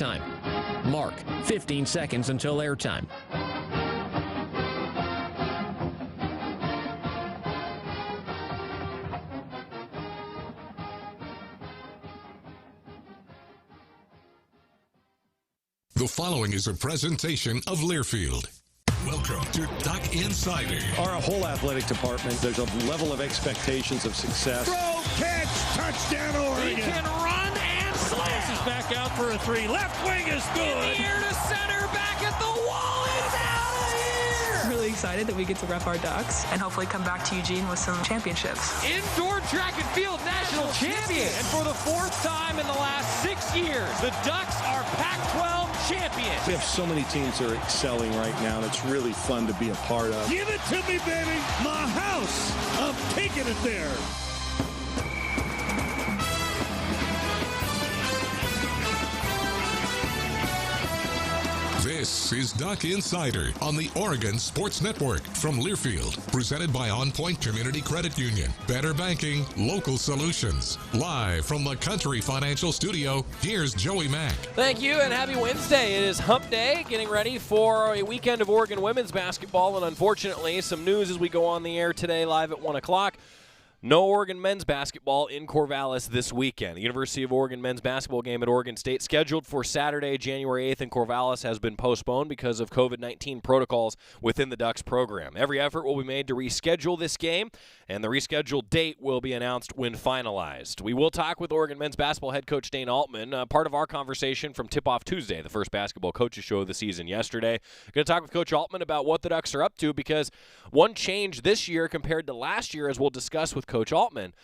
Time. Mark, 15 seconds until airtime. The following is a presentation of Learfield. Welcome to Duck Insider. Our whole athletic department, there's a level of expectations of success. Throw, catch, touchdown, Oregon. He can run and slam. This is back out for a three. Left wing is good. In the air to center, back at the wall. It's out of here. Really excited that we get to rep our Ducks and hopefully come back to Eugene with some championships. Indoor track and field national champion. And for the fourth time in the last 6 years, the Ducks are Pac-12 champions. We have so many teams that are excelling right now, and it's really fun to be a part of. Give it to me, baby. My house. I'm taking it there. This is Duck Insider on the Oregon Sports Network from Learfield, presented by On Point Community Credit Union. Better banking, local solutions. Live from the Country Financial Studio, here's Joey Mack. Thank you, and happy Wednesday. It is Hump Day, getting ready for a weekend of Oregon women's basketball, and unfortunately, some news as we go on the air today live at 1 o'clock. No Oregon men's basketball in Corvallis this weekend. The University of Oregon men's basketball game at Oregon State, scheduled for Saturday, January 8th in Corvallis, has been postponed because of COVID-19 protocols within the Ducks program. Every effort will be made to reschedule this game, and the rescheduled date will be announced when finalized. We will talk with Oregon men's basketball head coach Dana Altman, part of our conversation from Tip-Off Tuesday, the first basketball coaches show of the season yesterday. Going to talk with Coach Altman about what the Ducks are up to, because one change this year compared to last year, as we'll discuss with Coach Altman,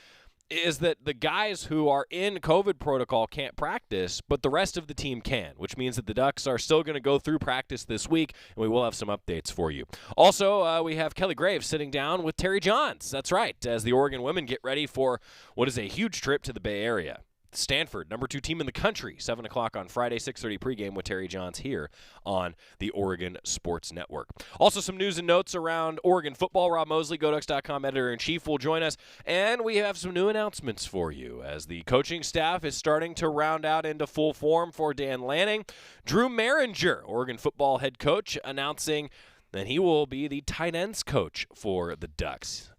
is that the guys who are in COVID protocol can't practice, but the rest of the team can, which means that the Ducks are still going to go through practice this week, and we will have some updates for you. Also, we have Kelly Graves sitting down with Terry Johns. That's right, as the Oregon women get ready for what is a huge trip to the Bay Area. Stanford, number 2 team in the country, 7 o'clock on Friday, 6:30 pregame with Terry Johns here on the Oregon Sports Network. Also, some news and notes around Oregon football. Rob Moseley, GoDucks.com editor-in-chief, will join us, and we have some new announcements for you as the coaching staff is starting to round out into full form for Dan Lanning. Drew Maringer, Oregon football head coach, announcing that he will be the tight ends coach for the Ducks.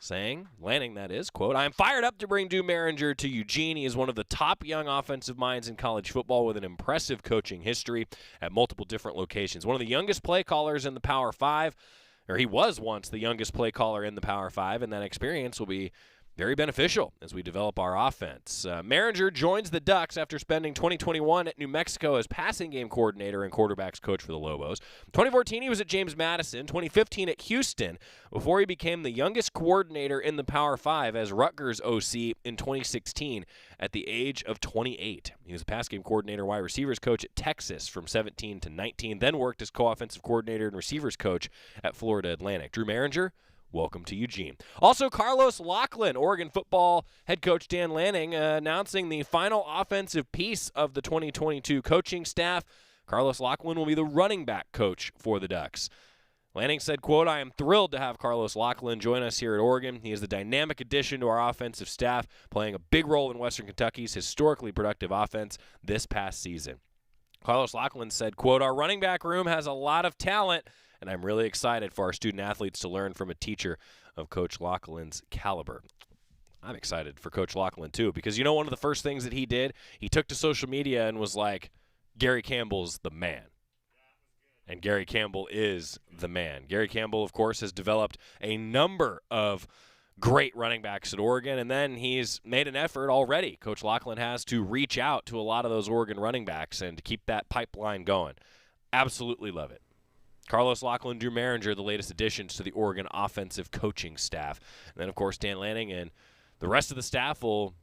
Saying, Lanning that is, quote, "I am fired up to bring Drew Maringer to Eugene. He is one of the top young offensive minds in college football with an impressive coaching history at multiple different locations. One of the youngest play callers in the Power 5, or he was once the youngest play caller in the Power 5, and that experience will be very beneficial as we develop our offense." Maringer joins the Ducks after spending 2021 at New Mexico as passing game coordinator and quarterbacks coach for the Lobos. 2014, he was at James Madison. 2015 at Houston, before he became the youngest coordinator in the Power 5 as Rutgers OC in 2016 at the age of 28. He was a pass game coordinator, wide receivers coach at Texas from 17 to 19, then worked as co-offensive coordinator and receivers coach at Florida Atlantic. Drew Maringer, welcome to Eugene. Also, Carlos Lachlan, Oregon football head coach Dan Lanning, announcing the final offensive piece of the 2022 coaching staff. Carlos Lachlan will be the running back coach for the Ducks. Lanning said, quote, "I am thrilled to have Carlos Lachlan join us here at Oregon. He is the dynamic addition to our offensive staff, playing a big role in Western Kentucky's historically productive offense this past season." Carlos Lachlan said, quote, "Our running back room has a lot of talent, and I'm really excited for our student-athletes to learn from a teacher of Coach Lachlan's caliber." I'm excited for Coach Lachlan, too, because you know one of the first things that he did? He took to social media and was like, Gary Campbell's the man. And Gary Campbell is the man. Gary Campbell, of course, has developed a number of great running backs at Oregon, and then he's made an effort already. Coach Lachlan has to reach out to a lot of those Oregon running backs and to keep that pipeline going. Absolutely love it. Carlos Lachlan, Drew Maringer, the latest additions to the Oregon offensive coaching staff. And then, of course, Dan Lanning and the rest of the staff will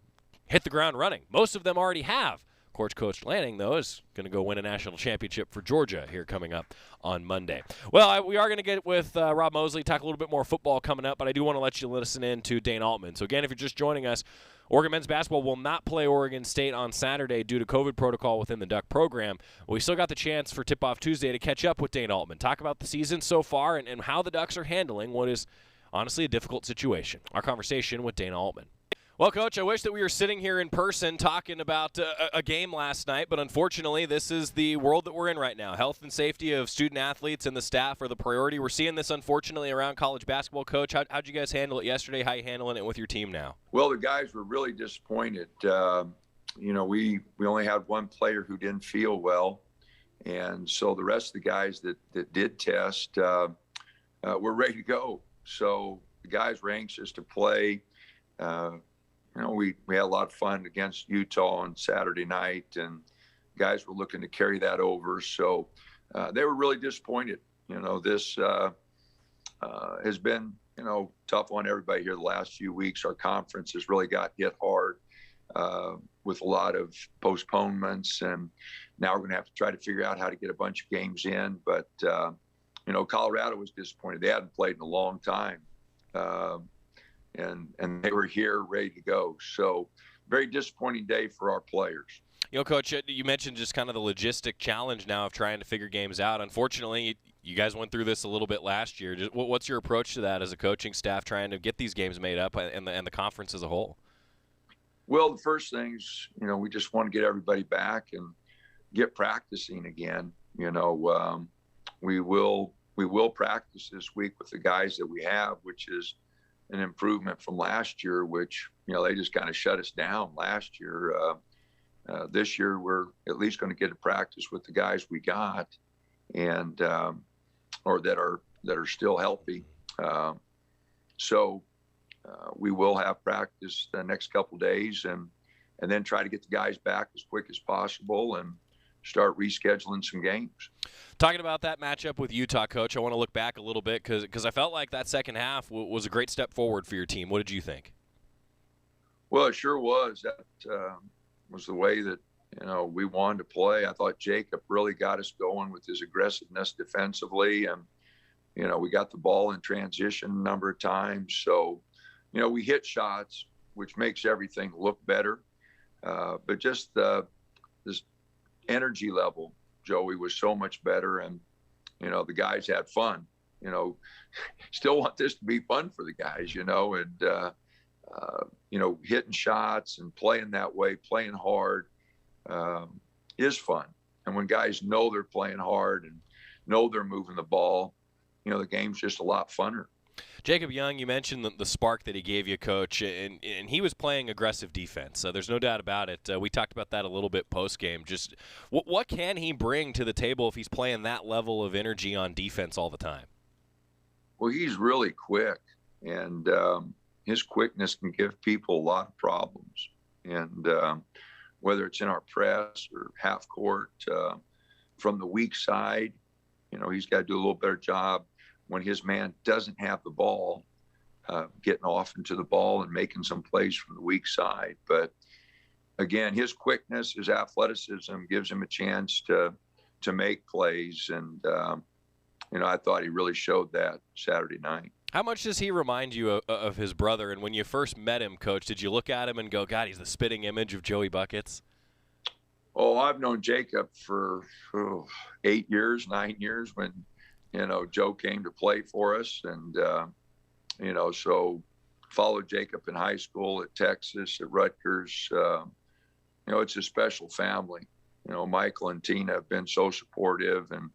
hit the ground running. Most of them already have. Of course, Coach Lanning, though, is going to go win a national championship for Georgia here coming up on Monday. Well, we are going to get with Rob Moseley, talk a little bit more football coming up, but I do want to let you listen in to Dana Altman. So, again, if you're just joining us, Oregon men's basketball will not play Oregon State on Saturday due to COVID protocol within the Duck program. We still got the chance for Tip-Off Tuesday to catch up with Dana Altman, talk about the season so far and how the Ducks are handling what is honestly a difficult situation. Our conversation with Dana Altman. Well, Coach, I wish that we were sitting here in person talking about a game last night, but unfortunately, this is the world that we're in right now. Health and safety of student-athletes and the staff are the priority. We're seeing this, unfortunately, around college basketball. Coach, how'd you guys handle it yesterday? How are you handling it with your team now? Well, the guys were really disappointed. We only had one player who didn't feel well, and so the rest of the guys that did test were ready to go. So the guys were anxious to play. We had a lot of fun against Utah on Saturday night, and guys were looking to carry that over. So they were really disappointed. This has been, tough on everybody here the last few weeks. Our conference has really got hit hard with a lot of postponements, and now we're going to have to try to figure out how to get a bunch of games in. But, Colorado was disappointed. They hadn't played in a long time. And they were here ready to go. So very disappointing day for our players. Coach, you mentioned just kind of the logistic challenge now of trying to figure games out. Unfortunately, you guys went through this a little bit last year. What's your approach to that as a coaching staff trying to get these games made up and the conference as a whole? Well, the first things, we just want to get everybody back and get practicing again. We will practice this week with the guys that we have, which is an improvement from last year, which, they just kind of shut us down last year. This year, we're at least going to get to practice with the guys we got and, or that are still healthy. So we will have practice the next couple of days and then try to get the guys back as quick as possible and start rescheduling some games. Talking about that matchup with Utah, Coach, I want to look back a little bit because I felt like that second half was a great step forward for your team. What did you think? Well, it sure was. That was the way that, we wanted to play. I thought Jacob really got us going with his aggressiveness defensively. And, we got the ball in transition a number of times. So, we hit shots, which makes everything look better. But just this energy level, Joey, was so much better. And, the guys had fun, still want this to be fun for the guys, and, hitting shots and playing that way, playing hard is fun. And when guys know they're playing hard and know they're moving the ball, the game's just a lot funner. Jacob Young, you mentioned the spark that he gave you, Coach, and he was playing aggressive defense. There's no doubt about it. We talked about that a little bit post-game. Just what can he bring to the table if he's playing that level of energy on defense all the time? Well, he's really quick, and his quickness can give people a lot of problems. And whether it's in our press or half court, from the weak side, he's got to do a little better job when his man doesn't have the ball, getting off into the ball and making some plays from the weak side. But again, his quickness, his athleticism gives him a chance to make plays. And, I thought he really showed that Saturday night. How much does he remind you of his brother? And when you first met him, Coach, did you look at him and go, God, he's the spitting image of Joey Buckets? Oh, I've known Jacob for 9 years when, Joe came to play for us. And, so followed Jacob in high school at Texas, at Rutgers. It's a special family. Michael and Tina have been so supportive, and,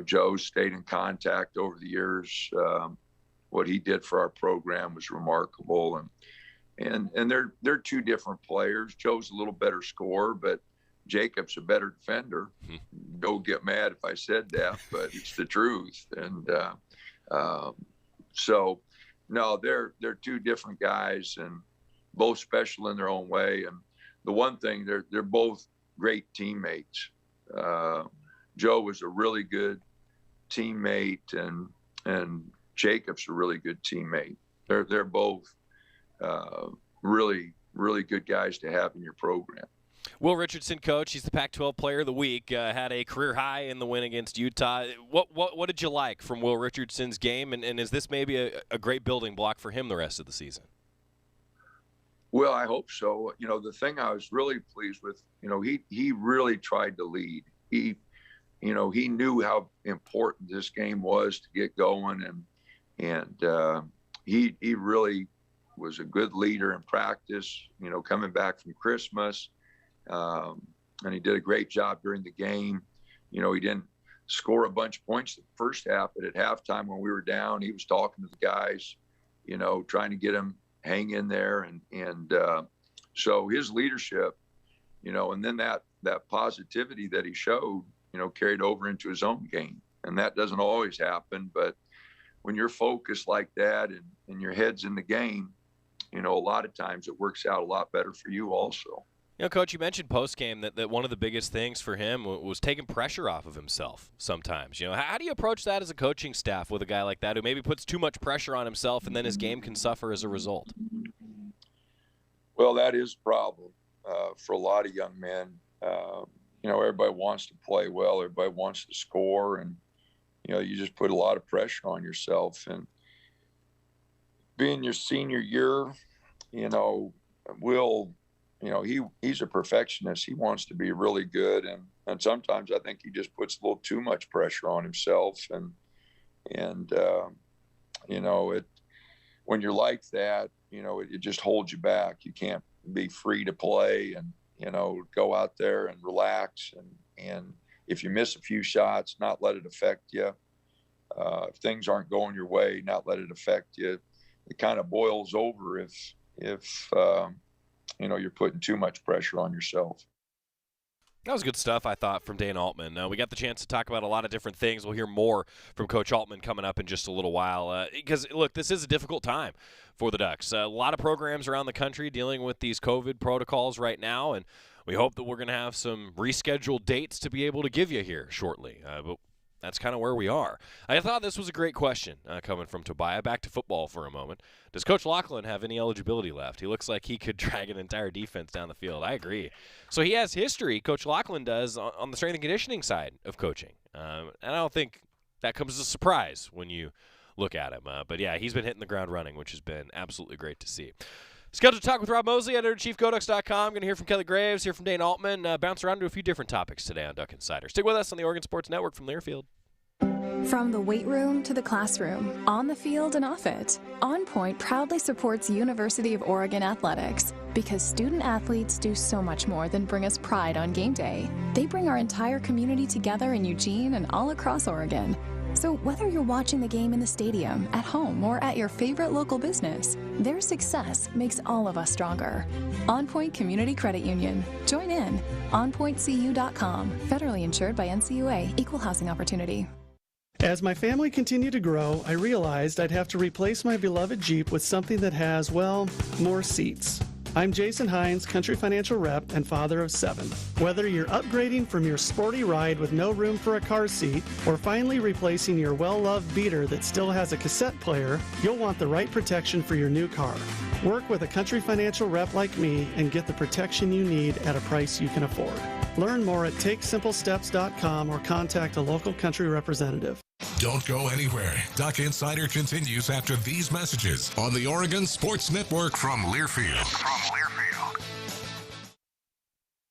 Joe stayed in contact over the years. What he did for our program was remarkable. And they're two different players. Joe's a little better scorer, but Jacob's a better defender. Don't get mad if I said that, but it's the truth. And so, no, they're two different guys and both special in their own way. And the one thing, they're both great teammates. Joe was a really good teammate, and Jacob's a really good teammate. They're both really, really good guys to have in your program. Will Richardson, Coach, he's the Pac-12 Player of the Week, had a career high in the win against Utah. What did you like from Will Richardson's game, and is this maybe a great building block for him the rest of the season? Well, I hope so. The thing I was really pleased with, he really tried to lead. He knew how important this game was to get going, and he really was a good leader in practice, coming back from Christmas. And he did a great job during the game. He didn't score a bunch of points the first half, but at halftime when we were down, he was talking to the guys, trying to get them hang in there. And so his leadership, and then that positivity that he showed, carried over into his own game. And that doesn't always happen, but when you're focused like that and your head's in the game, a lot of times it works out a lot better for you also. Coach, you mentioned post-game that one of the biggest things for him was taking pressure off of himself sometimes. How do you approach that as a coaching staff with a guy like that who maybe puts too much pressure on himself and then his game can suffer as a result? Well, that is a problem for a lot of young men. Everybody wants to play well. Everybody wants to score. And, you just put a lot of pressure on yourself. And being your senior year, he's a perfectionist. He wants to be really good. And sometimes I think he just puts a little too much pressure on himself. And when you're like that, it just holds you back. You can't be free to play and, go out there and relax. And if you miss a few shots, not let it affect you. If things aren't going your way, not let it affect you. It kind of boils over if you're putting too much pressure on yourself. That was good stuff, I thought, from Dana Altman. We got the chance to talk about a lot of different things. We'll hear more from Coach Altman coming up in just a little while. Because, look, this is a difficult time for the Ducks. A lot of programs around the country dealing with these COVID protocols right now, and we hope that we're going to have some rescheduled dates to be able to give you here shortly. But that's kind of where we are. I thought this was a great question coming from Tobiah. Back to football for a moment. Does Coach Laughlin have any eligibility left? He looks like he could drag an entire defense down the field. I agree. So he has history, Coach Laughlin does, on the strength and conditioning side of coaching. And I don't think that comes as a surprise when you look at him. But, yeah, he's been hitting the ground running, which has been absolutely great to see. Scheduled to talk with Rob Moseley, editor-in-chief, Going to hear from Kelly Graves, hear from Dana Altman, bounce around to a few different topics today on Duck Insider. Stick with us on the Oregon Sports Network from Learfield. From the weight room to the classroom, on the field and off it, On Point proudly supports University of Oregon athletics because student athletes do so much more than bring us pride on game day. They bring our entire community together in Eugene and all across Oregon. So whether you're watching the game in the stadium, at home, or at your favorite local business, their success makes all of us stronger. On Point Community Credit Union. Join in. OnPointCU.com. Federally insured by NCUA. Equal housing opportunity. As my family continued to grow, I realized I'd have to replace my beloved Jeep with something that has, well, more seats. I'm Jason Hines, Country Financial Rep and father of 7. Whether you're upgrading from your sporty ride with no room for a car seat or finally replacing your well-loved beater that still has a cassette player, you'll want the right protection for your new car. Work with a Country Financial Rep like me and get the protection you need at a price you can afford. Learn more at TakeSimpleSteps.com or contact a local Country representative. Don't go anywhere. Duck Insider continues after these messages on the Oregon Sports Network from Learfield.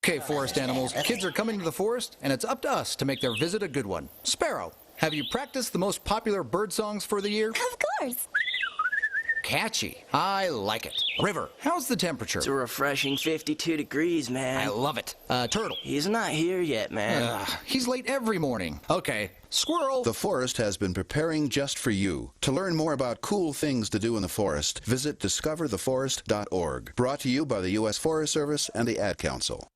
Okay, forest animals, kids are coming to the forest, and it's up to us to make their visit a good one. Sparrow, have you practiced the most popular bird songs for the year? Of course. Catchy. I like it. River, how's the temperature? It's a refreshing 52 degrees, man. I love it. Turtle. He's not here yet, man. He's late every morning. Okay. Squirrel. The forest has been preparing just for you. To learn more about cool things to do in the forest, visit discovertheforest.org. Brought to you by the U.S. Forest Service and the Ad Council.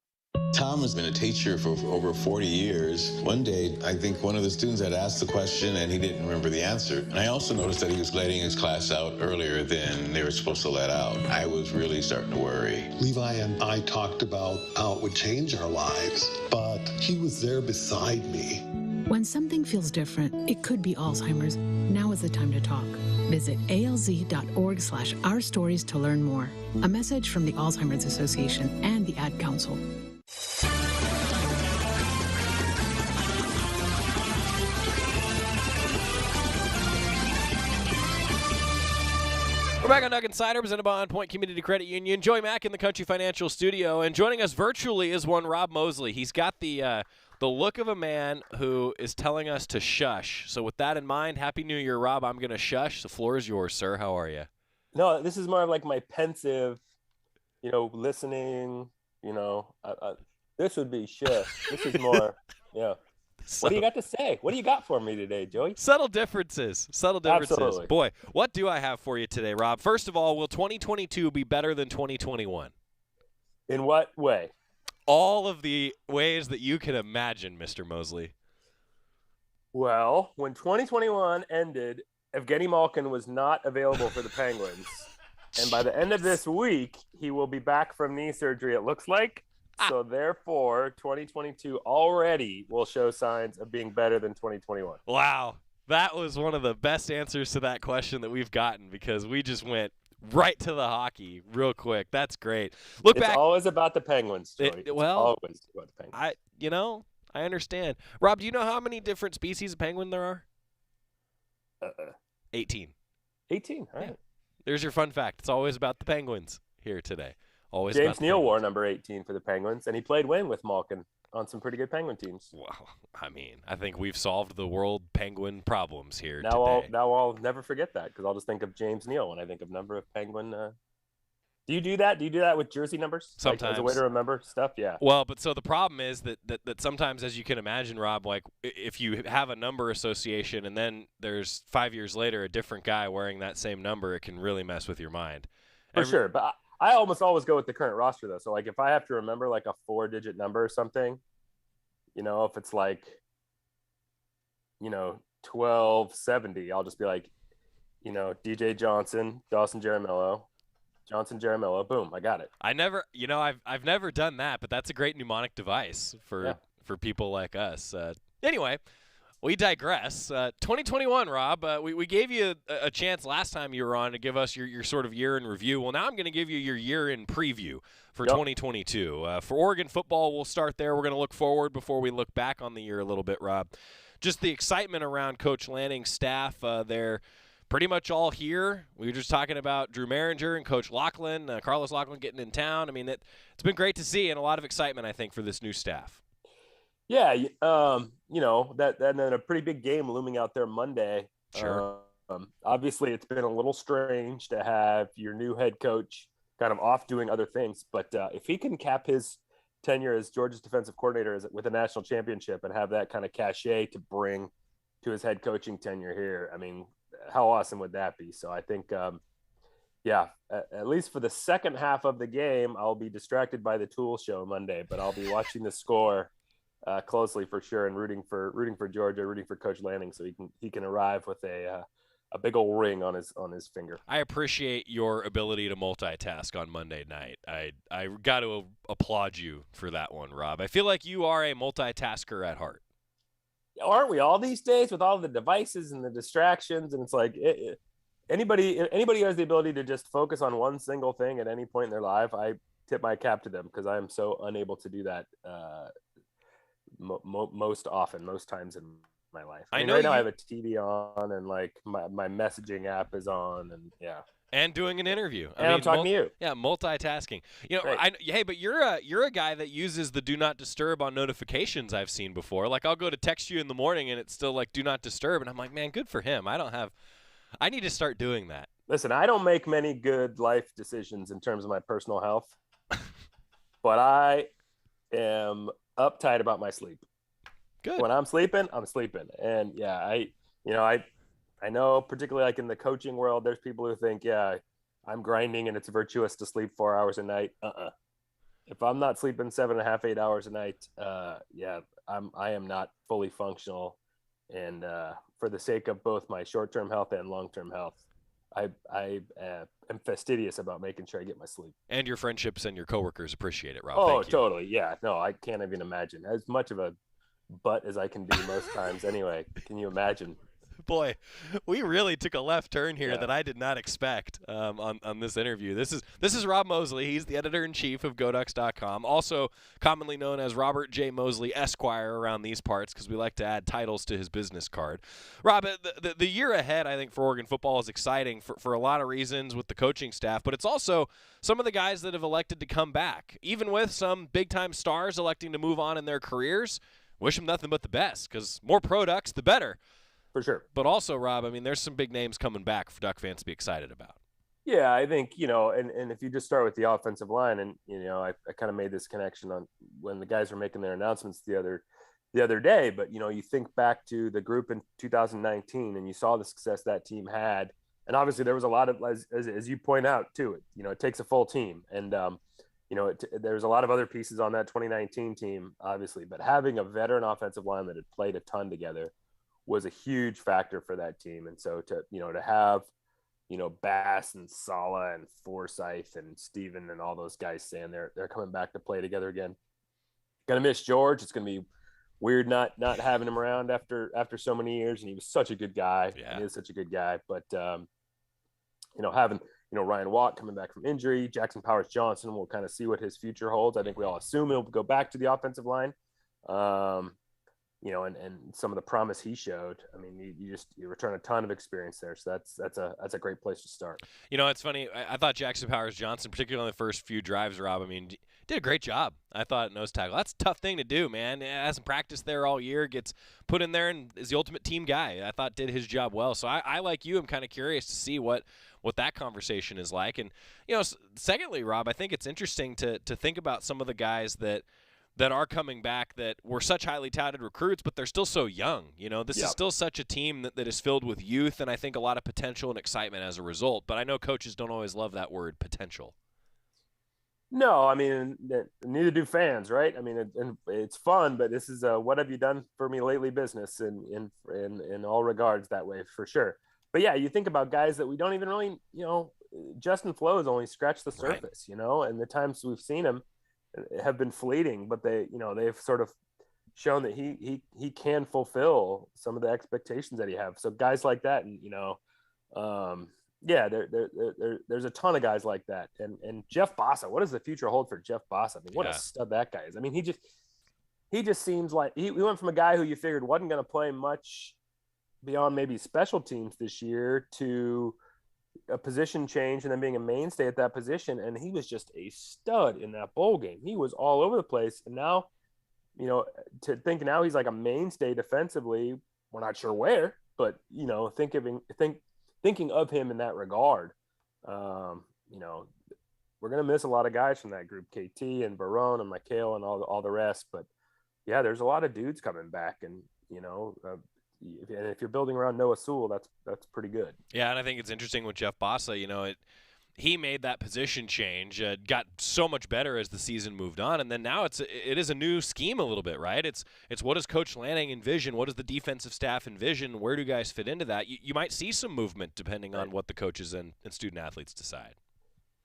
Tom has been a teacher for over 40 years. One day, I think one of the students had asked the question and he didn't remember the answer. And I also noticed that he was letting his class out earlier than they were supposed to let out. I was really starting to worry. Levi and I talked about how it would change our lives, but he was there beside me. When something feels different, it could be Alzheimer's. Now is the time to talk. Visit alz.org/ourstories to learn more. A message from the Alzheimer's Association and the Ad Council. We're back on Duck Insider, presented by On Point Community Credit Union. Joey Mack in the Country Financial Studio, and joining us virtually is one Rob Mosley. He's got the look of a man who is telling us to shush. So with that in mind, Happy New Year, Rob. I'm going to shush. The floor is yours, sir. How are you? No, this is more of like my pensive, listening. This would be shit. This is more, yeah. What do you got to say? What do you got for me today, Joey? Subtle differences. Absolutely. Boy, what do I have for you today, Rob? First of all, will 2022 be better than 2021? In what way? All of the ways that you can imagine, Mr. Mosley. Well, when 2021 ended, Evgeny Malkin was not available for the Penguins. And by the end of this week, he will be back from knee surgery, it looks like. So therefore, 2022 already will show signs of being better than 2021. Wow. That was one of the best answers to that question that we've gotten, because we just went right to the hockey real quick. That's great. It's always about the Penguins, Joey. Always about the Penguins. I understand. Rob, do you know how many different species of penguin there are? 18. 18, all right. Yeah. There's your fun fact. It's always about the Penguins here today. Always James Neal wore number 18 for the Penguins, and he played wing with Malkin on some pretty good Penguin teams. Well, I think we've solved the world penguin problems here today. I'll never forget that, because I'll just think of James Neal when I think of number of Penguin. Do you do that? Do you do that with jersey numbers? Sometimes. Like, as a way to remember stuff? Yeah. Well, but so the problem is that sometimes, as you can imagine, Rob, like if you have a number association and then there's 5 years later a different guy wearing that same number, it can really mess with your mind. For sure. But I almost always go with the current roster, though. So, like, if I have to remember, like, a 4-digit number or something, if it's like, 1270, I'll just be like, DJ Johnson, Dawson Jaramillo, Johnson Jaramillo, boom, I got it. I've never done that, but that's a great mnemonic device for people like us. Anyway, we digress. 2021, Rob, we gave you a chance last time you were on to give us your sort of year in review. Well, now I'm going to give you your year in preview for 2022. For Oregon football, we'll start there. We're going to look forward before we look back on the year a little bit, Rob. Just the excitement around Coach Lanning's staff. They're pretty much all here. We were just talking about Drew Maringer and Coach Laughlin, Carlos Laughlin getting in town. I mean, it's been great to see, and a lot of excitement, I think, for this new staff. Yeah, that and then a pretty big game looming out there Monday. Sure. Obviously, it's been a little strange to have your new head coach kind of off doing other things, but if he can cap his tenure as Georgia's defensive coordinator with a national championship and have that kind of cachet to bring to his head coaching tenure here, I mean, how awesome would that be? So I think, at least for the second half of the game, I'll be distracted by the Tool show Monday, but I'll be watching the score closely for sure, and rooting for Georgia, rooting for Coach Lanning, so he can arrive with a big old ring on his finger. I appreciate your ability to multitask on Monday night. I got to applaud you for that one, Rob. I feel like you are a multitasker at heart. Aren't we all these days with all the devices and the distractions? And it's like anybody who has the ability to just focus on one single thing at any point in their life, I tip my cap to them, because I am so unable to do that most times in my life. I mean, right now I have a TV on, and like my messaging app is on, and and doing an interview. I'm talking to you. Yeah, multitasking. Right. Hey, but you're a guy that uses the do not disturb on notifications. I've seen before. Like, I'll go to text you in the morning and it's still like do not disturb, and I'm like, man, good for him. I need to start doing that. Listen, I don't make many good life decisions in terms of my personal health, but I am uptight about my sleep. Good. When I'm sleeping, I'm sleeping. And I know, particularly like in the coaching world, there's people who think, I'm grinding and it's virtuous to sleep 4 hours a night. If I'm not sleeping 7.5, 8 hours a night, I am not fully functional. And for the sake of both my short-term health and long-term health, I am fastidious about making sure I get my sleep. And your friendships and your coworkers appreciate it, Rob. Oh, Thank you. Totally. Yeah. No, I can't even imagine. As much of a butt as I can be most times anyway. Can you imagine? Boy, we really took a left turn here that I did not expect on this interview. This is Rob Mosley. He's the editor-in-chief of GoDucks.com, also commonly known as Robert J. Mosley Esquire around these parts, because we like to add titles to his business card. Rob, the year ahead, I think, for Oregon football is exciting for a lot of reasons with the coaching staff, but it's also some of the guys that have elected to come back. Even with some big-time stars electing to move on in their careers, wish them nothing but the best, because more products, the better. For sure. But also, Rob, I mean, there's some big names coming back for Duck fans to be excited about. Yeah, I think, and if you just start with the offensive line, and, I kind of made this connection on when the guys were making their announcements the other day, but, you think back to the group in 2019 and you saw the success that team had. And obviously there was a lot of, as you point out too, it takes a full team. And, there's a lot of other pieces on that 2019 team, obviously, but having a veteran offensive line that had played a ton together was a huge factor for that team. And so to have, Bass and Sala and Forsythe and Steven and all those guys saying they're coming back to play together again. Gonna miss George. It's gonna be weird not having him around after so many years. And he was such a good guy. Yeah. He is such a good guy. But having Ryan Watt coming back from injury, Jackson Powers Johnson, we'll kind of see what his future holds. I think we all assume he'll go back to the offensive line. And some of the promise he showed. I mean, you return a ton of experience there. So that's a great place to start. It's funny. I thought Jackson Powers Johnson, particularly on the first few drives, Rob, did a great job. I thought at nose tackle. That's a tough thing to do, man. Hasn't practiced there all year, gets put in there and is the ultimate team guy. I thought did his job well. So I like you, I'm kind of curious to see what that conversation is like. And, secondly, Rob, I think it's interesting to think about some of the guys that are coming back that were such highly touted recruits, but they're still so young. This is still such a team that is filled with youth, and I think a lot of potential and excitement as a result. But I know coaches don't always love that word, potential. No, neither do fans, right? And it's fun, but this is a what have you done for me lately business in all regards that way, for sure. But yeah, you think about guys that we don't even really, Justin Flo has only scratched the surface, and the times we've seen him have been fleeting, but they've sort of shown that he can fulfill some of the expectations that he have. So guys like that, and there's a ton of guys like that. And Jeff Bossa, what does the future hold for Jeff Bossa? What a stud that guy is. He just seems like he went from a guy who you figured wasn't going to play much beyond maybe special teams this year to a position change and then being a mainstay at that position. And he was just a stud in that bowl game. He was all over the place. And now, to think now he's like a mainstay defensively, we're not sure where, but, thinking of him in that regard, we're going to miss a lot of guys from that group, KT and Barone and McHale and all the rest. But yeah, there's a lot of dudes coming back, and, if you're building around Noah Sewell, that's pretty good. Yeah, and I think it's interesting with Jeff Bossa. He made that position change, got so much better as the season moved on, and then now it is a new scheme a little bit, right? It's what does Coach Lanning envision? What does the defensive staff envision? Where do guys fit into that? You might see some movement depending on what the coaches and student athletes decide.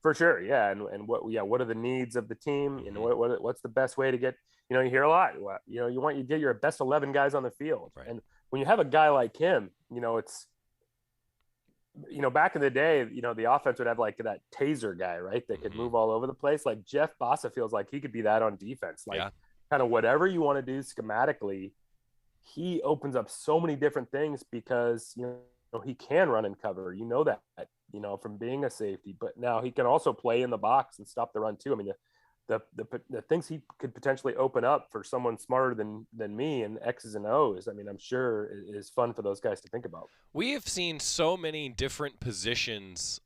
For sure, yeah, and what are the needs of the team? What's the best way to get? You hear a lot. You want to get your best 11 guys on the field, right. And when you have a guy like him, it's. Back in the day, the offense would have like that taser guy, right? That could move all over the place. Like Jeff Bossa feels like he could be that on defense. Like kind of whatever you want to do schematically, he opens up so many different things because, he can run and cover, that, from being a safety, but now he can also play in the box and stop the run too. The things he could potentially open up for someone smarter than me and X's and O's, I'm sure is fun for those guys to think about. We have seen so many different positions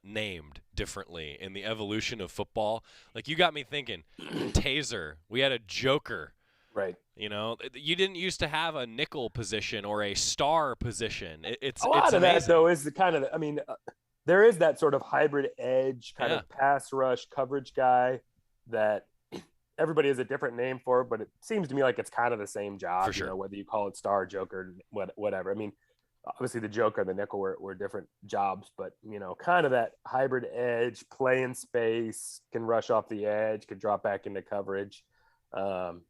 named differently in the evolution of football. Like, you got me thinking, taser. We had a joker. Right. You didn't used to have a nickel position or a star position. It's a lot of amazing. that, though, is the kind of, there is that sort of hybrid edge kind of pass rush coverage guy that everybody has a different name for, but it seems to me like it's kind of the same job, for sure. Whether you call it star, joker, whatever. Obviously the joker and the nickel were different jobs, but kind of that hybrid edge, play in space, can rush off the edge, can drop back into coverage. Again,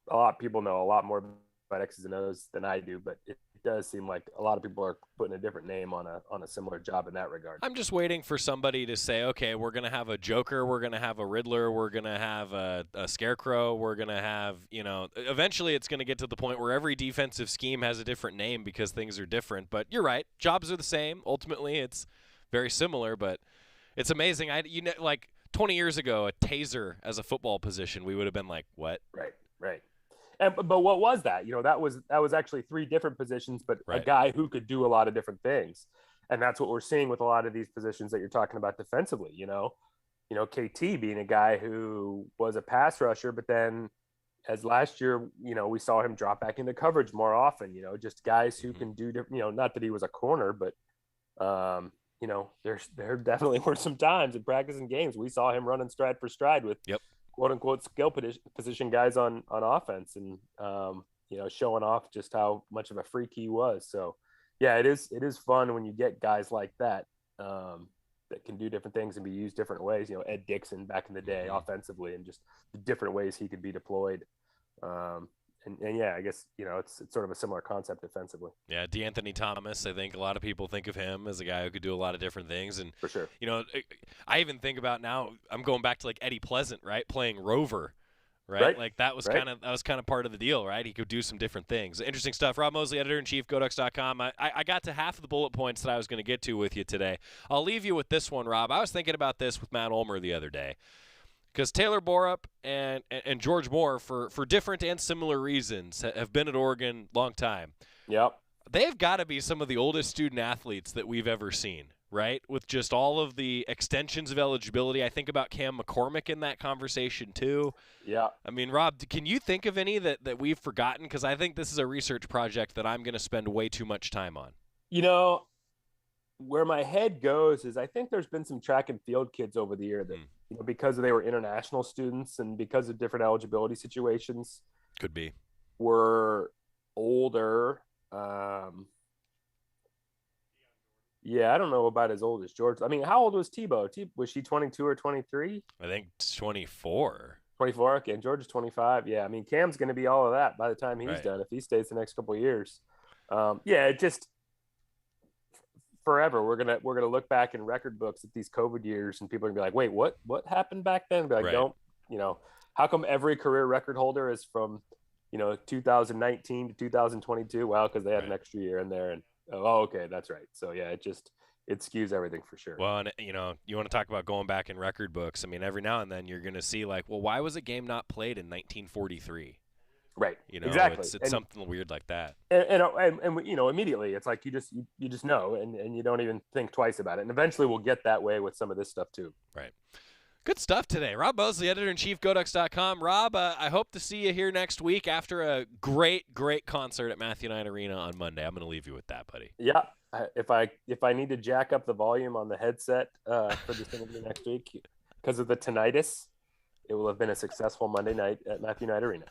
a lot of people know a lot more about X's and O's than I do, but it does seem like a lot of people are putting a different name on a similar job in that regard. I'm just waiting for somebody to say, okay, we're going to have a Joker, we're going to have a Riddler, we're going to have a Scarecrow, we're going to have, eventually it's going to get to the point where every defensive scheme has a different name because things are different. But you're right, jobs are the same. Ultimately, it's very similar, but it's amazing. Like 20 years ago, a taser as a football position, we would have been like, what? Right. But what was that? That was actually three different positions, but a guy who could do a lot of different things. And that's what we're seeing with a lot of these positions that you're talking about defensively, KT being a guy who was a pass rusher, but then as last year, we saw him drop back into coverage more often, just guys who can do, not that he was a corner, but, there definitely were some times in practice and games we saw him running stride for stride with quote unquote skill position guys on offense and, showing off just how much of a freak he was. So yeah, it is fun when you get guys like that, that can do different things and be used different ways. Ed Dixon back in the day offensively, and just the different ways he could be deployed. And yeah, I guess, it's sort of a similar concept defensively. Yeah, DeAnthony Thomas, I think a lot of people think of him as a guy who could do a lot of different things. And, for sure, I even think about now, I'm going back to like Eddie Pleasant, right, playing Rover. Right? Like that was kind of part of the deal, right? He could do some different things. Interesting stuff. Rob Moseley, editor-in-chief, GoDucks.com. I got to half of the bullet points that I was going to get to with you today. I'll leave you with this one, Rob. I was thinking about this with Matt Ulmer the other day, because Taylor Borup and George Moore, for different and similar reasons, have been at Oregon a long time. Yep. They've got to be some of the oldest student athletes that we've ever seen, right? With just all of the extensions of eligibility. I think about Cam McCormick in that conversation too. Yeah. I mean, Rob, can you think of any that we've forgotten? Because I think this is a research project that I'm going to spend way too much time on. Where my head goes is I think there's been some track and field kids over the year that, because they were international students and because of different eligibility situations, could be, were older. Yeah, I don't know about as old as George. I mean, how old was Tebow? Was she 22 or 23? I think 24. 24. Okay, and George is 25. Yeah, I mean, Cam's going to be all of that by the time he's done if he stays the next couple of years. It just forever we're gonna look back in record books at these COVID years, and people are gonna be like, "Wait, what happened back then?" Be like, "Don't how come every career record holder is from 2019 to 2022?" Well, because they had an extra year in there, and okay, that's right. So yeah, it skews everything for sure. Well, and you want to talk about going back in record books. I mean, every now and then you're going to see like, well, why was a game not played in 1943? Right. Exactly. It's something weird like that. And immediately it's like you just know, and you don't even think twice about it. And eventually we'll get that way with some of this stuff too. Right. Good stuff today. Rob Moseley, editor-in-chief, GoDucks.com. Rob, I hope to see you here next week after a great concert at Matthew Knight Arena on Monday. I'm going to leave you with that, buddy. Yeah. If I need to jack up the volume on the headset for this interview next week because of the tinnitus, it will have been a successful Monday night at Matthew Knight Arena.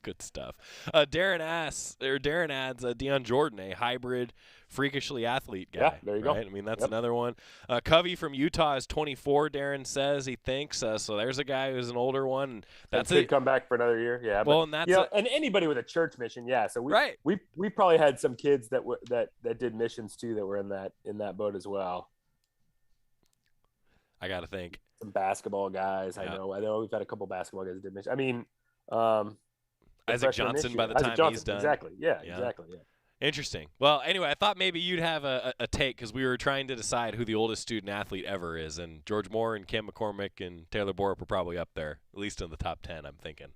Good stuff. Darren adds Deion Jordan, a hybrid, freakishly athlete guy. Yeah, there you go. I mean, that's another one. Covey from Utah is 24. Darren says he thinks so. There's a guy who's an older one. That's could come back for another year. Yeah. Well, but, and and anybody with a church mission. Yeah. So we probably had some kids that did missions too that were in that boat as well. I got to think some basketball guys. Yeah. I know we've had a couple basketball guys that did missions. I mean, Isaac Johnson by the time he's done. Exactly. Yeah. Exactly. Yeah. Interesting. Well, anyway, I thought maybe you'd have a take because we were trying to decide who the oldest student athlete ever is, and George Moore and Cam McCormick and Taylor Borup are probably up there, at least in the top 10, I'm thinking.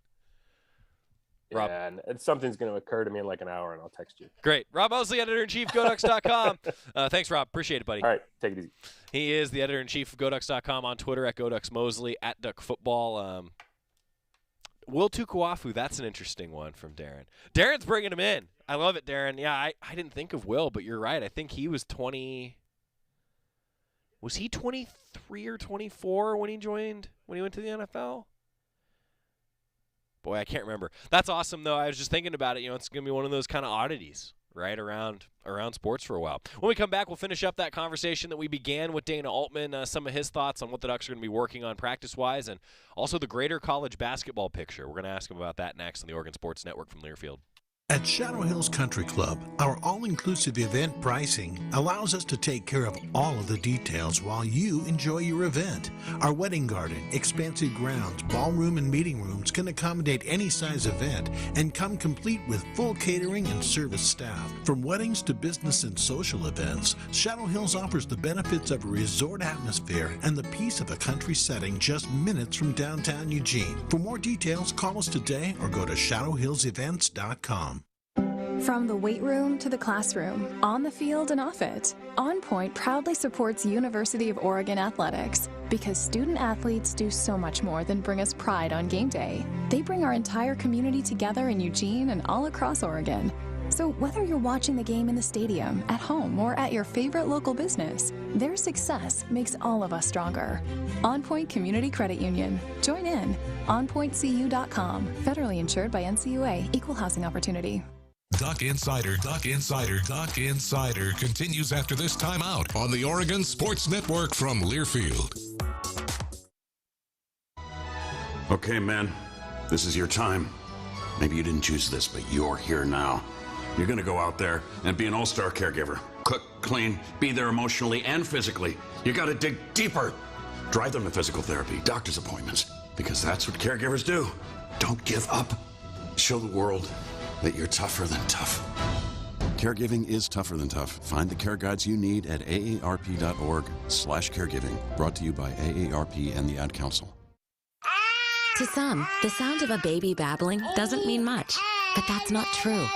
Rob. Yeah, and something's going to occur to me in like an hour, and I'll text you. Great. Rob Moseley, editor-in-chief, GoDucks.com. Thanks, Rob. Appreciate it, buddy. All right. Take it easy. He is the editor-in-chief of GoDucks.com, on Twitter at GoDucksMosley, at DuckFootball. Will Tukuafu, that's an interesting one from Darren. Darren's bringing him in. I love it, Darren. Yeah, I didn't think of Will, but you're right. I think he was 20. Was he 23 or 24 when he went to the NFL? Boy, I can't remember. That's awesome, though. I was just thinking about it. It's going to be one of those kind of oddities, right, around sports for a while. When we come back, we'll finish up that conversation that we began with Dana Altman, some of his thoughts on what the Ducks are going to be working on practice-wise, and also the greater college basketball picture. We're going to ask him about that next on the Oregon Sports Network from Learfield. At Shadow Hills Country Club, our all-inclusive event pricing allows us to take care of all of the details while you enjoy your event. Our wedding garden, expansive grounds, ballroom, and meeting rooms can accommodate any size event and come complete with full catering and service staff. From weddings to business and social events, Shadow Hills offers the benefits of a resort atmosphere and the peace of a country setting just minutes from downtown Eugene. For more details, call us today or go to shadowhillsevents.com. From the weight room to the classroom, on the field and off it, On Point proudly supports University of Oregon athletics because student athletes do so much more than bring us pride on game day. They bring our entire community together in Eugene and all across Oregon. So whether you're watching the game in the stadium, at home, or at your favorite local business, their success makes all of us stronger. On Point Community Credit Union. Join in. OnPointCU.com. Federally insured by NCUA. Equal housing opportunity. Duck Insider continues after this timeout on the Oregon Sports Network from Learfield. Okay, man, this is your time. Maybe you didn't choose this, but you're here now. You're going to go out there and be an all-star caregiver. Cook, clean, be there emotionally and physically. You got to dig deeper. Drive them to physical therapy, doctor's appointments, because that's what caregivers do. Don't give up. Show the world that you're tougher than tough. Caregiving is tougher than tough. Find the care guides you need at aarp.org/caregiving. Brought to you by AARP and the Ad Council. To some, the sound of a baby babbling doesn't mean much, but that's not true.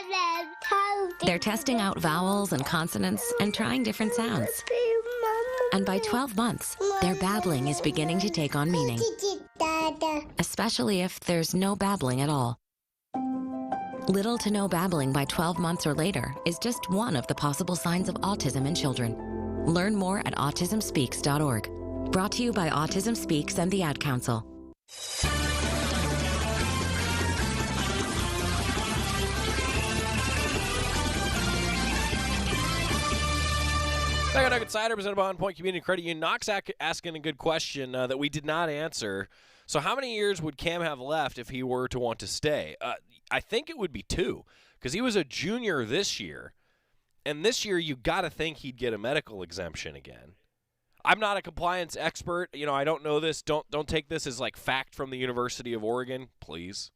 They're testing out vowels and consonants and trying different sounds. And by 12 months, their babbling is beginning to take on meaning, especially if there's no babbling at all. Little to no babbling by 12 months or later is just one of the possible signs of autism in children. Learn more at autismspeaks.org. Brought to you by Autism Speaks and the Ad Council. Back on Nugget Cider, presented by On Point Community Credit Union. Knox asking a good question that we did not answer. So how many years would Cam have left if he were to want to stay? I think it would be 2, because he was a junior this year. And this year, you got to think he'd get a medical exemption again. I'm not a compliance expert. You know, I don't know this. Don't take this as like fact from the University of Oregon, please.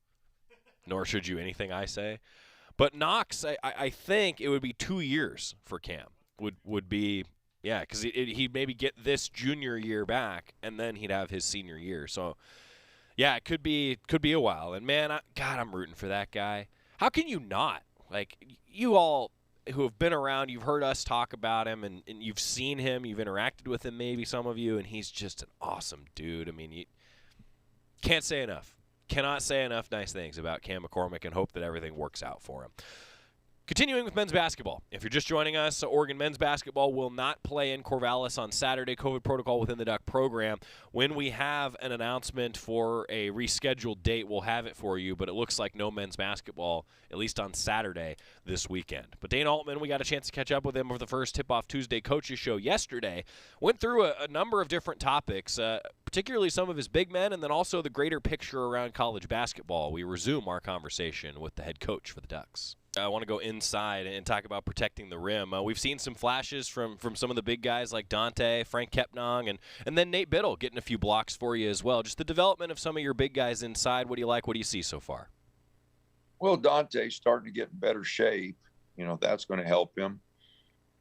Nor should you anything I say. But Knox, I think it would be 2 years for Cam. Would be, yeah, because he'd maybe get this junior year back, and then he'd have his senior year. So, yeah, it could be a while. And, man, I'm rooting for that guy. How can you not? Like, you all who have been around, you've heard us talk about him, and you've seen him, you've interacted with him, maybe some of you, and he's just an awesome dude. I mean, you can't say enough. Cannot say enough nice things about Cam McCormick, and hope that everything works out for him. Continuing with men's basketball. If you're just joining us, Oregon men's basketball will not play in Corvallis on Saturday. COVID protocol within the Duck program. When we have an announcement for a rescheduled date, we'll have it for you, but it looks like no men's basketball, at least on Saturday this weekend. But Dana Altman, we got a chance to catch up with him for the first Tip-Off Tuesday Coaches Show yesterday. Went through a number of different topics, particularly some of his big men, and then also the greater picture around college basketball. We resume our conversation with the head coach for the Ducks. I want to go inside and talk about protecting the rim. We've seen some flashes from some of the big guys like Dante, Frank Kepnong, and then Nate Biddle getting a few blocks for you as well. Just the development of some of your big guys inside. What do you like? What do you see so far? Well, Dante's starting to get in better shape. You know, that's going to help him.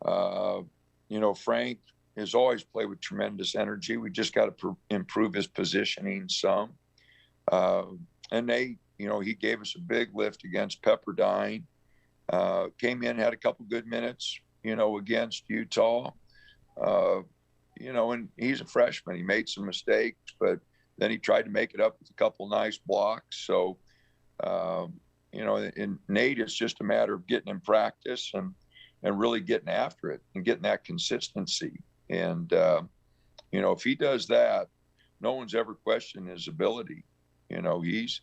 You know, Frank has always played with tremendous energy. We just got to improve his positioning some. And Nate, you know, he gave us a big lift against Pepperdine. Came in, had a couple good minutes, you know, against Utah. You know, and he's a freshman. He made some mistakes, but then he tried to make it up with a couple nice blocks. So, you know, and Nate, it's just a matter of getting in practice and really getting after it and getting that consistency. And, you know, if he does that, no one's ever questioned his ability. You know, he's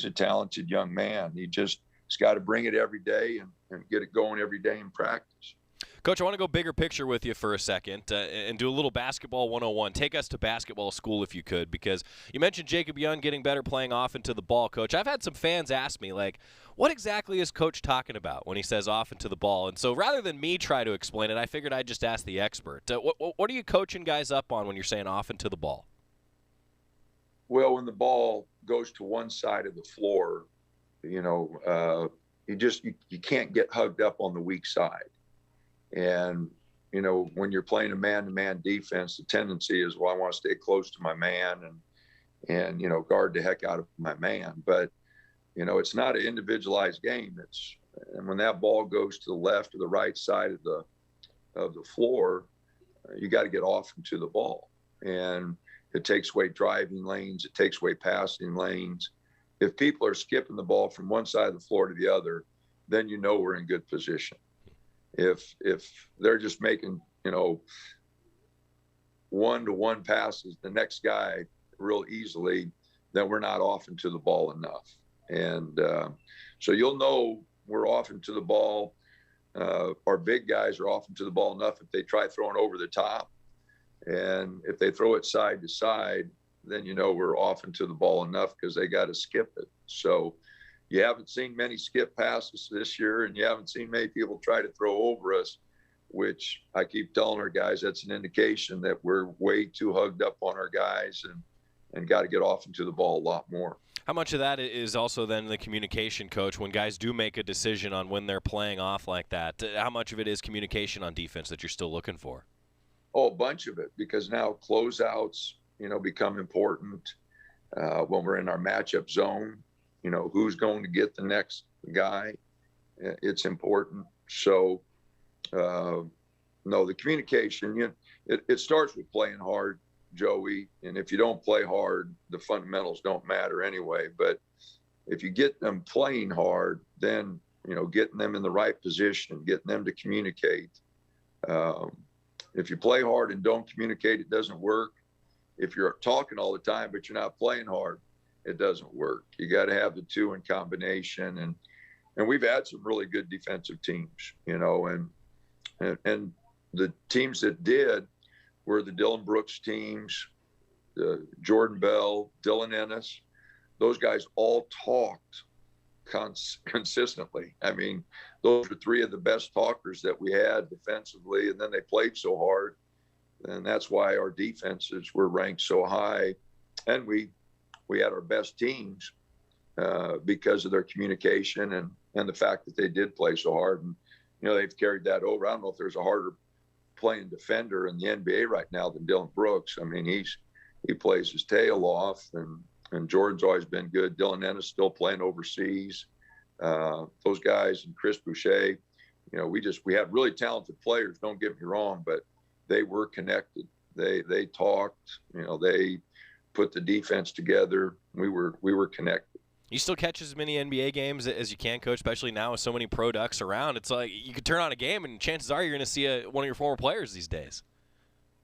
a talented young man. He's got to bring it every day and get it going every day in practice. Coach, I want to go bigger picture with you for a second and do a little basketball 101. Take us to basketball school if you could, because you mentioned Jacob Young getting better playing off into the ball, Coach. I've had some fans ask me, like, what exactly is Coach talking about when he says off into the ball? And so rather than me try to explain it, I figured I'd just ask the expert. What are you coaching guys up on when you're saying off into the ball? Well, when the ball goes to one side of the floor, you know, you can't get hugged up on the weak side. And, you know, when you're playing a man-to-man defense, the tendency is, well, I want to stay close to my man and, you know, guard the heck out of my man. But, you know, it's not an individualized game. And when that ball goes to the left or the right side of the floor, you got to get off into the ball. And it takes away driving lanes. It takes away passing lanes. If people are skipping the ball from one side of the floor to the other, then you know we're in good position. If they're just making, one-to-one passes, the next guy real easily, then we're not off into the ball enough. And so you'll know we're off into the ball. Our big guys are off into the ball enough if they try throwing over the top. And if they throw it side to side, then you know we're off into the ball enough because they got to skip it. So you haven't seen many skip passes this year, and you haven't seen many people try to throw over us, which I keep telling our guys that's an indication that we're way too hugged up on our guys and got to get off into the ball a lot more. How much of that is also then the communication, Coach, when guys do make a decision on when they're playing off like that? How much of it is communication on defense that you're still looking for? Oh, a bunch of it, because now closeouts, become important when we're in our matchup zone. Who's going to get the next guy? It's important. So, no, the communication, it starts with playing hard, Joey. And if you don't play hard, the fundamentals don't matter anyway. But if you get them playing hard, then, getting them in the right position, getting them to communicate. If you play hard and don't communicate, it doesn't work. If you're talking all the time, but you're not playing hard, it doesn't work. You got to have the two in combination. And we've had some really good defensive teams, and the teams that did were the Dylan Brooks teams, Jordan Bell, Dylan Ennis. Those guys all talked consistently. I mean, those were three of the best talkers that we had defensively, and then they played so hard. And that's why our defenses were ranked so high. And we had our best teams because of their communication and the fact that they did play so hard. And, they've carried that over. I don't know if there's a harder playing defender in the NBA right now than Dylan Brooks. I mean, he plays his tail off, and Jordan's always been good. Dylan Ennis still playing overseas. Those guys and Chris Boucher, we had really talented players, don't get me wrong, but they were connected. They talked, they put the defense together. We were connected. You still catch as many NBA games as you can, Coach, especially now with so many pro ducks around. It's like you could turn on a game, and chances are you're going to see one of your former players these days.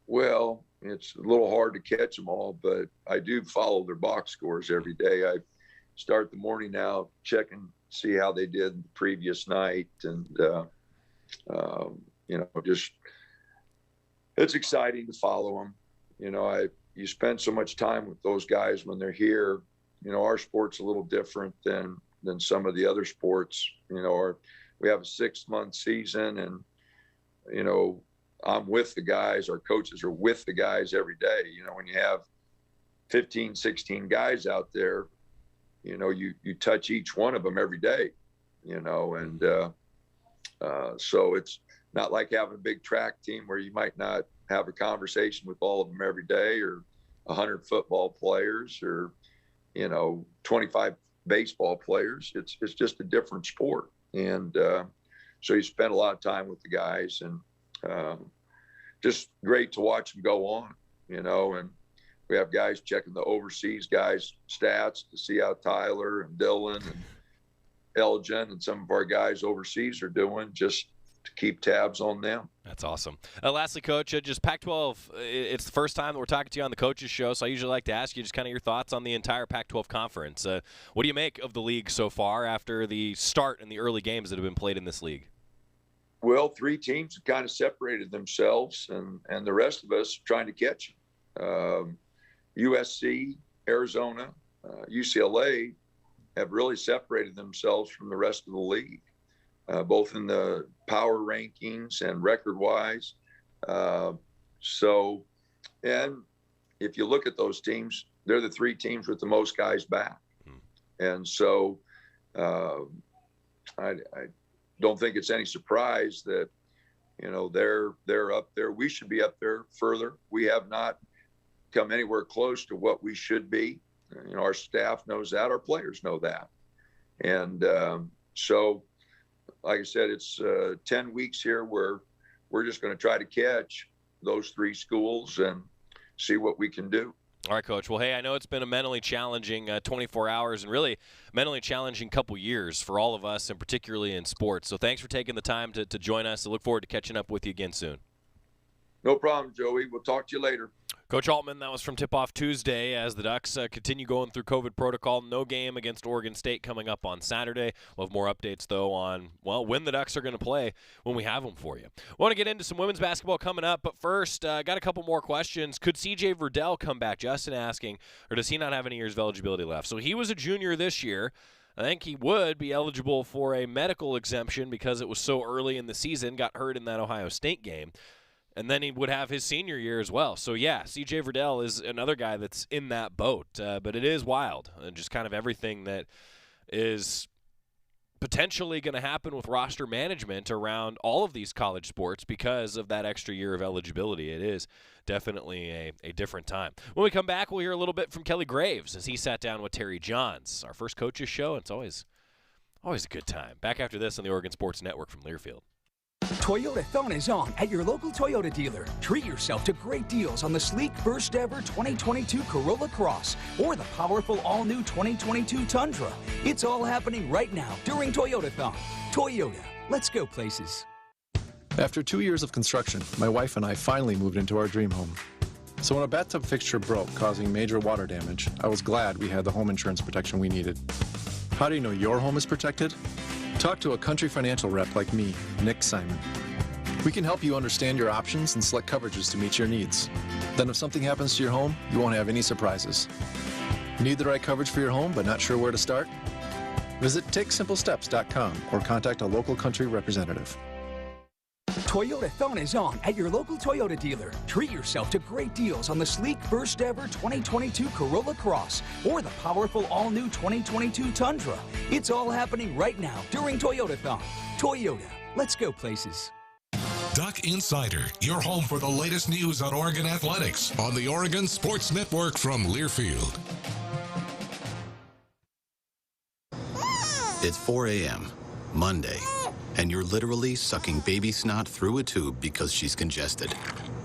Well, it's a little hard to catch them all, but I do follow their box scores every day. I start the morning now checking, see how they did the previous night, and just it's exciting to follow them. You spend so much time with those guys when they're here. Our sport's a little different than some of the other sports. We have a 6-month season, and I'm with the guys. Our coaches are with the guys every day. When you have 15, 16 guys out there, you touch each one of them every day, and so it's not like having a big track team where you might not have a conversation with all of them every day, or 100 football players, or 25 baseball players. It's just a different sport. And so you spend a lot of time with the guys, and just great to watch them go on, and we have guys checking the overseas guys' stats to see how Tyler and Dylan and Elgin and some of our guys overseas are doing, just to keep tabs on them. That's awesome. Lastly, Coach, just Pac-12, it's the first time that we're talking to you on the Coaches Show, so I usually like to ask you just kind of your thoughts on the entire Pac-12 conference. What do you make of the league so far after the start and the early games that have been played in this league? Well, 3 teams have kind of separated themselves, and the rest of us are trying to catch them. USC, Arizona, UCLA have really separated themselves from the rest of the league, both in the power rankings and record-wise. And if you look at those teams, they're the 3 teams with the most guys back. And so I don't think it's any surprise that, they're up there. We should be up there further. We have not come anywhere close to what we should be. Our staff knows that. Our players know that. And so like I said, it's 10 weeks here where we're just going to try to catch those 3 schools and see what we can do. All right, Coach. Well, hey, I know it's been a mentally challenging 24 hours and really mentally challenging couple years for all of us, and particularly in sports. So thanks for taking the time to join us. I look forward to catching up with you again soon. No problem, Joey. We'll talk to you later. Coach Altman, that was from Tip-Off Tuesday as the Ducks continue going through COVID protocol. No game against Oregon State coming up on Saturday. We'll have more updates, though, on, well, when the Ducks are going to play when we have them for you. Want to get into some women's basketball coming up, but first, got a couple more questions. Could C.J. Verdell come back? Justin asking, or does he not have any years of eligibility left? So he was a junior this year. I think he would be eligible for a medical exemption because it was so early in the season, got hurt in that Ohio State game. And then he would have his senior year as well. So, yeah, C.J. Verdell is another guy that's in that boat. But it is wild, and just kind of everything that is potentially going to happen with roster management around all of these college sports because of that extra year of eligibility. It is definitely a different time. When we come back, we'll hear a little bit from Kelly Graves as he sat down with Terry Johns, our first coaches show. It's always a good time. Back after this on the Oregon Sports Network from Learfield. Toyotathon is on at your local Toyota dealer. Treat yourself to great deals on the sleek first ever 2022 Corolla Cross or the powerful all-new 2022 Tundra. It's all happening right now during Toyotathon. Toyota, let's go places. After 2 years of construction, my wife and I finally moved into our dream home. So when a bathtub fixture broke, causing major water damage, I was glad we had the home insurance protection we needed. How do you know your home is protected? Talk to a Country Financial rep like me, Nick Simon. We can help you understand your options and select coverages to meet your needs. Then if something happens to your home, you won't have any surprises. Need the right coverage for your home but not sure where to start? Visit TakeSimpleSteps.com or contact a local Country representative. Toyotathon is on at your local Toyota dealer. Treat yourself to great deals on the sleek first ever 2022 Corolla Cross or the powerful all-new 2022 Tundra. It's all happening right now during Toyotathon. Toyota, let's go places. Duck Insider, your home for the latest news on Oregon athletics on the Oregon Sports Network from Learfield. It's 4 a.m., Monday, and you're literally sucking baby snot through a tube because she's congested.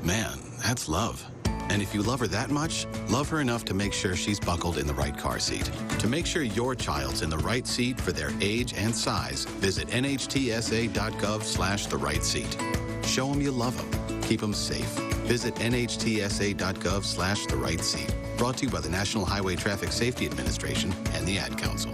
Man, that's love. And if you love her that much, love her enough to make sure she's buckled in the right car seat. To make sure your child's in the right seat for their age and size, visit nhtsa.gov/the right seat. Show them you love them. Keep them safe. Visit nhtsa.gov/the right seat. Brought to you by the National Highway Traffic Safety Administration and the Ad Council.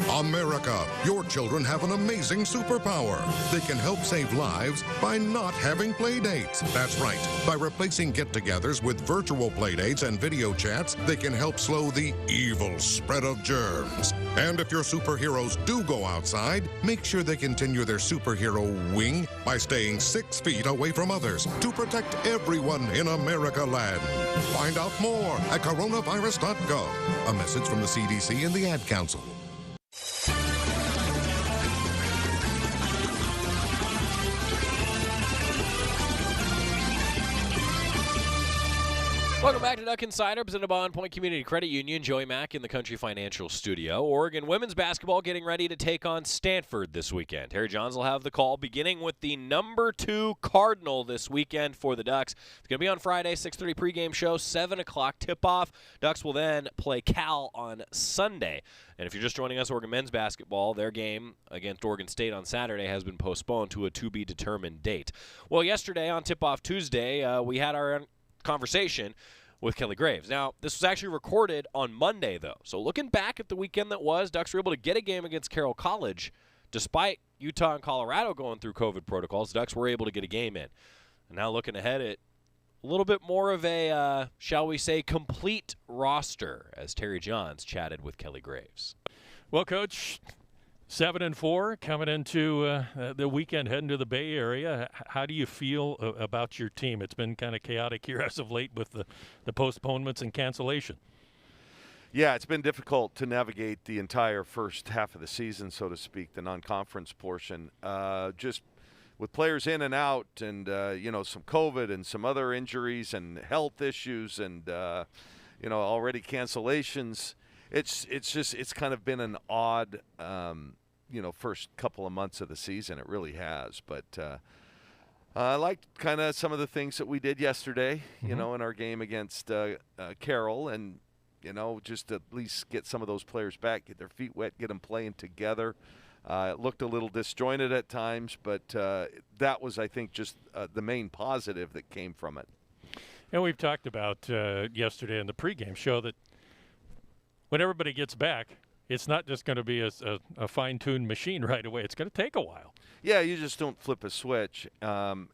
America, your children have an amazing superpower. They can help save lives by not having play dates. That's right. By replacing get-togethers with virtual play dates and video chats, they can help slow the evil spread of germs. And if your superheroes do go outside, make sure they continue their superhero wing by staying 6 feet away from others to protect everyone in America land. Find out more at coronavirus.gov. A message from the CDC and the Ad Council. Welcome back to Duck Insider, presented by On Point Community Credit Union. Joey Mack in the Country Financial Studio. Oregon women's basketball getting ready to take on Stanford this weekend. Terry Johns will have the call, beginning with the number 2 Cardinal this weekend for the Ducks. It's going to be on Friday, 6:30 pregame show, 7 o'clock tip-off. Ducks will then play Cal on Sunday. And if you're just joining us, Oregon men's basketball, their game against Oregon State on Saturday has been postponed to a to-be-determined date. Well, yesterday on Tip-Off Tuesday, we had our conversation with Kelly Graves. Now, this was actually recorded on Monday, though. So looking back at the weekend that was, Ducks were able to get a game against Carroll College. Despite Utah and Colorado going through COVID protocols, Ducks were able to get a game in. And now looking ahead at a little bit more of a, shall we say, complete roster as Terry Johns chatted with Kelly Graves. Well, Coach, 7-4 coming into the weekend, heading to the Bay Area. How do you feel about your team? It's been kind of chaotic here as of late with the postponements and cancellation. Yeah, it's been difficult to navigate the entire first half of the season, so to speak, the non-conference portion. Just with players in and out and, some COVID and some other injuries and health issues and, already cancellations. It's kind of been an odd first couple of months of the season. It really has. But I liked kind of some of the things that we did yesterday, in our game against Carroll, and just at least get some of those players back, get their feet wet, get them playing together. It looked a little disjointed at times, but that was, I think, just the main positive that came from it. And we've talked about yesterday in the pregame show that when everybody gets back, it's not just going to be a fine-tuned machine right away. It's going to take a while. Yeah, you just don't flip a switch, and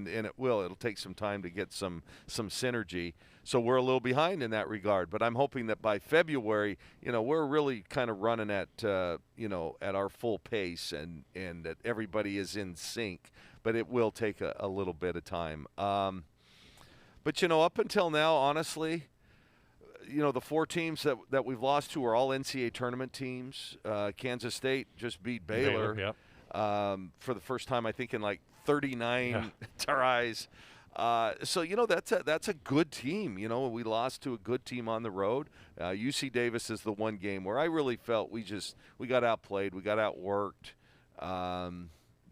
it will. It'll take some time to get some synergy. So we're a little behind in that regard. But I'm hoping that by February, we're really kind of running at at our full pace, and that everybody is in sync. But it will take a little bit of time. But up until now, honestly, the 4 teams that we've lost to are all NCAA tournament teams. Kansas State just beat Baylor. For the first time, I think, in like 39 tries. So that's a good team. We lost to a good team on the road. UC Davis is the one game where I really felt we got outplayed, we got outworked.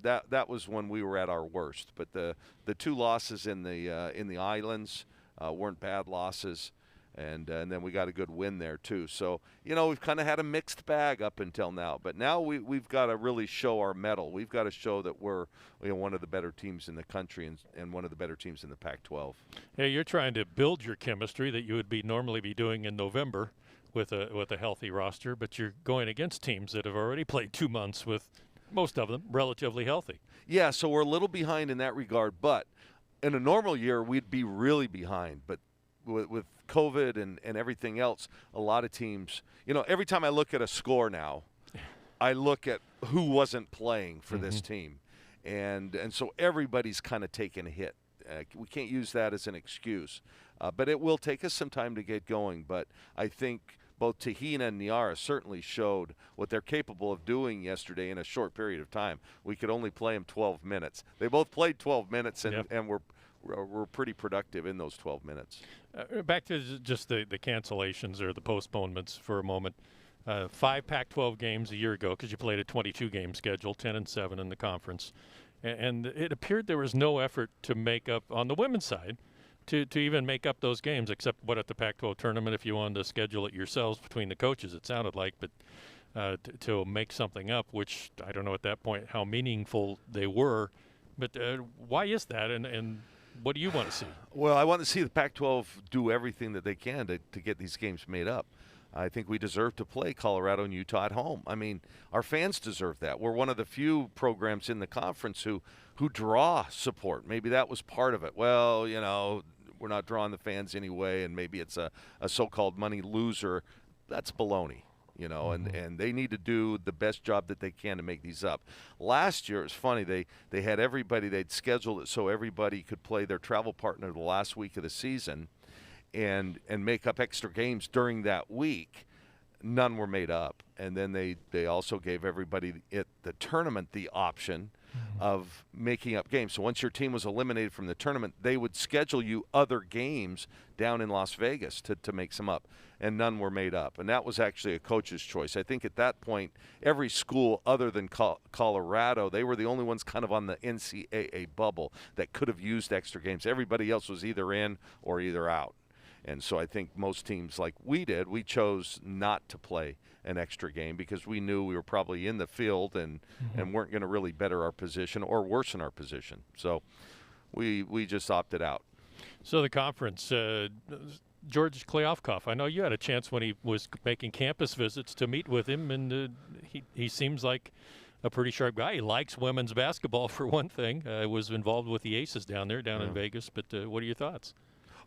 That was when we were at our worst. But the 2 losses in the Islands weren't bad losses. And then we got a good win there, too. So, we've kind of had a mixed bag up until now. But now we've got to really show our mettle. We've got to show that we're one of the better teams in the country and one of the better teams in the Pac-12. Yeah, you're trying to build your chemistry that you would normally be doing in November with a healthy roster, but you're going against teams that have already played 2 months with most of them relatively healthy. Yeah, so we're a little behind in that regard. But in a normal year, we'd be really behind. But with COVID and everything else, a lot of teams, every time I look at a score now, I look at who wasn't playing for this team. And so everybody's kind of taking a hit. We can't use that as an excuse. But it will take us some time to get going. But I think both Tahina and Niara certainly showed what they're capable of doing yesterday in a short period of time. We could only play them 12 minutes. They both played 12 minutes and we're pretty productive in those 12 minutes. Back to just the cancellations or the postponements for a moment. 5 Pac-12 games a year ago, because you played a 22-game schedule, 10-7 in the conference. And it appeared there was no effort to make up on the women's side to even make up those games, except at the Pac-12 tournament, if you wanted to schedule it yourselves between the coaches, it sounded like. But to make something up, which I don't know at that point how meaningful they were. But why is that, and what do you want to see? Well, I want to see the Pac-12 do everything that they can to get these games made up. I think we deserve to play Colorado and Utah at home. I mean, our fans deserve that. We're one of the few programs in the conference who draw support. Maybe that was part of it. Well, we're not drawing the fans anyway, and maybe it's a so-called money loser. That's baloney. And they need to do the best job that they can to make these up. Last year, it's funny, they had everybody, they'd scheduled it so everybody could play their travel partner the last week of the season and make up extra games during that week. None were made up. And then they also gave everybody at the tournament the option of making up games. So once your team was eliminated from the tournament, they would schedule you other games down in Las Vegas to make some up, and none were made up. And that was actually a coach's choice. I think at that point, every school other than Colorado, they were the only ones kind of on the NCAA bubble that could have used extra games. Everybody else was either in or either out. And so I think most teams, like we did, we chose not to play an extra game because we knew we were probably in the field and weren't going to really better our position or worsen our position. So we just opted out. So the conference, George Kleofkoff, I know you had a chance when he was making campus visits to meet with him, and he seems like a pretty sharp guy. He likes women's basketball, for one thing. Was involved with the Aces down in Vegas. But what are your thoughts?